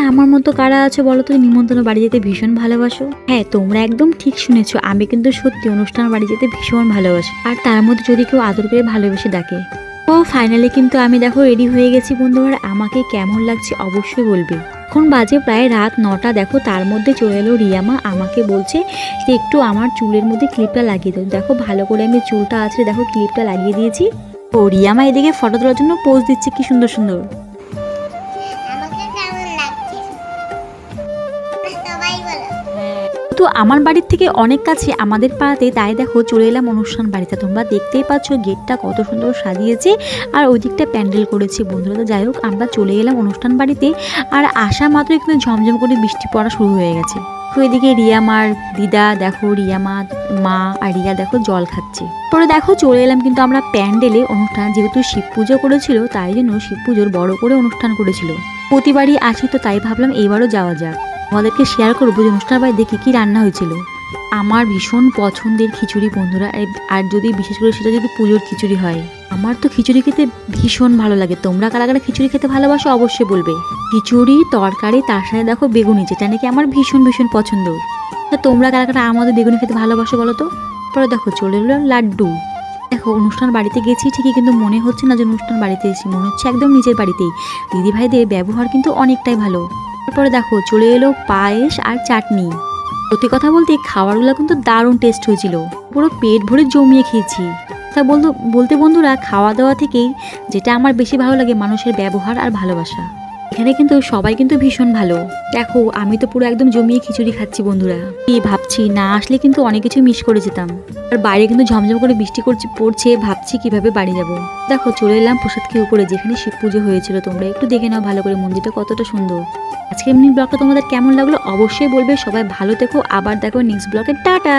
আমার মতো কারা আছো বলো তো নিমন্ত্রণ বাড়ি যেতে ভীষণ ভালোবাসো? হ্যাঁ, তোমরা একদম ঠিক শুনেছো, আমি কিন্তু সত্যি অনুষ্ঠান বাড়ি যেতে ভীষণ ভালোবাসি। আর তার মধ্যে যদি কেউ আদর করে ভালোবেসে ডাকে। ও ফাইনালি কিন্তু আমি দেখো রেডি হয়ে গেছি বন্ধুরা। আমাকে কেমন লাগছে অবশ্যই বলবে। এখন বাজে প্রায় রাত 9টা। দেখো তার মধ্যে চলে এলো রিয়ামা, আমাকে বলছে যে একটু আমার চুলের মধ্যে ক্লিপটা লাগিয়ে দাও। দেখো ভালো করে আমি চুলটা আছে দেখো ক্লিপটা লাগিয়ে দিয়েছি। ও রিয়ামা এদিকে ফটো তোলার জন্য পোজ দিচ্ছে কি সুন্দর সুন্দর। তো আমার বাড়ির থেকে অনেক কাছে আমাদের পাড়াতে, তাই দেখো চলে এলাম অনুষ্ঠান বাড়িতে। তোমরা দেখতেই পাচ্ছ গেটটা কত সুন্দর সাজিয়েছে আর ওই দিকটা প্যান্ডেল করেছে বন্ধুরা। তো যাই হোক আমরা চলে এলাম অনুষ্ঠান বাড়িতে। আর আসা মাত্রই কিন্তু ঝমঝম করে বৃষ্টি পড়া শুরু হয়ে গেছে। তো এদিকে রিয়ামার দিদা দেখো, রিয়ামা মা আর রিয়া দেখো জল খাচ্ছে। পরে দেখো চলে এলাম কিন্তু আমরা প্যান্ডেলে। অনুষ্ঠান যেহেতু শিব পুজো করেছিল তাই জন্য শিব পুজোর বড় করে অনুষ্ঠান করেছিল। প্রতিবারই আসি তো তাই ভাবলাম এইবারও যাওয়া যাক। আমাদেরকে শেয়ার করবো যে অনুষ্ঠান বাড়িতে কী কী রান্না হয়েছিল। আমার ভীষণ পছন্দের খিচুড়ি বন্ধুরা। আর যদি বিশেষ করে সেটা যদি পুজোর খিচুড়ি হয়, আমার তো খিচুড়ি খেতে ভীষণ ভালো লাগে। তোমরা কারা কারা খিচুড়ি খেতে ভালোবাসো অবশ্যই বলবে। খিচুড়ি তরকারি তার সাথে দেখো বেগুনি, যেটা নাকি আমার ভীষণ ভীষণ পছন্দ। তা তোমরা কারা কারা আমাদের বেগুনি খেতে ভালোবাসো বলো তো। পরে দেখো চলে এলো লাড্ডু। দেখো অনুষ্ঠান বাড়িতে গেছি ঠিকই, কিন্তু মনে হচ্ছে না যে অনুষ্ঠান বাড়িতে এসেছি, মনে হচ্ছে একদম নিজের বাড়িতেই। দিদিভাইদের ব্যবহার কিন্তু অনেকটাই ভালো। তারপরে দেখো চলে এলো পায়েস আর চাটনি। সত্যি কথা বলতে খাবারগুলো কিন্তু দারুণ টেস্ট হয়েছিল, পুরো পেট ভরে জমিয়ে খেয়েছি। তা বলতে বন্ধুরা, খাওয়া দাওয়া থেকেই যেটা আমার বেশি ভালো লাগে মানুষের ব্যবহার আর ভালোবাসা। এখানে কিন্তু সবাই কিন্তু ভীষণ ভালো। দেখো আমি তো পুরো একদম জমিয়ে খিচুড়ি খাচ্ছি বন্ধুরা। কি ভাবছি না আসলে কিন্তু অনেক কিছু মিস করে যেতাম। আর বাইরে কিন্তু ঝমঝম করে বৃষ্টি পড়ছে, ভাবছি কিভাবে বাড়ি যাব। দেখো চলে এলাম প্রসাদ খেয়ে উপরে, যেখানে শিব পুজো হয়েছিল। তোমরা একটু দেখে নাও ভালো করে, মন্দিরটা কতটা সুন্দর। আজকে এমনি ব্লগটা তোমাদের কেমন লাগলো অবশ্যই বলবে। সবাই ভালো থেকো, আবার দেখো নেক্সট ব্লগে। টাটা।